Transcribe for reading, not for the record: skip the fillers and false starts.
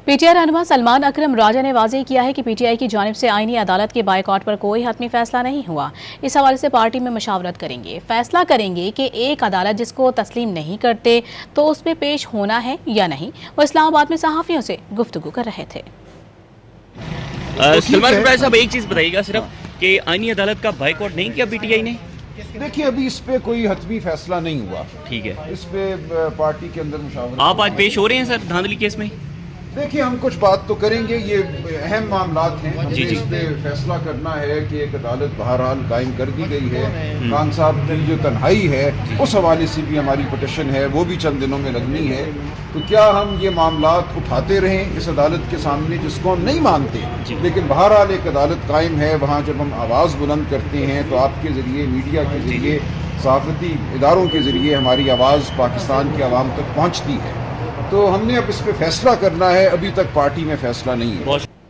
P T I रहनुमा सलमान अकरम राजा ने वाज़ेह किया है कि पी टी आई की जानिब से आईनी अदालत के बायकॉट पर कोई हतमी फैसला नहीं हुआ। इस हवाले से पार्टी में मशावरत करेंगे, फैसला करेंगे कि एक अदालत जिसको तस्लीम नहीं करते तो उस पर पेश होना है या नहीं। वो इस्लामाबाद में सहाफ़ियों से गुफ्तगू कर रहे थे। सलमान साहब, एक चीज़ बताइएगा सिर्फ कि आईनी अदालत का बायकॉट नहीं किया पी टी आई ने? देखिए, अभी इस पे कोई हतमी फैसला नहीं हुआ। ठीक है, इस पे पार्टी के अंदर मुशावरत। आप आज पेश हो रहे हैं सर धांधली केस में? देखिए, हम कुछ बात तो करेंगे, ये अहम मामलात हैं। हमें जी। इस पे फैसला करना है कि एक अदालत बहरहाल कायम कर दी गई है। खान साहब की जो तन्हाई है उस हवाले से भी हमारी पिटीशन है, वो भी चंद दिनों में लगनी है। तो क्या हम ये मामलात उठाते रहें इस अदालत के सामने जिसको हम नहीं मानते, लेकिन बहरहाल एक अदालत कायम है, वहाँ जब हम आवाज़ बुलंद करते हैं तो आपके ज़रिए, मीडिया के ज़रिए, सहाफ़ती इदारों के ज़रिए हमारी आवाज़ पाकिस्तान के अवाम तक पहुँचती है। तो हमने अब इस पे फैसला करना है, अभी तक पार्टी में फैसला नहीं है।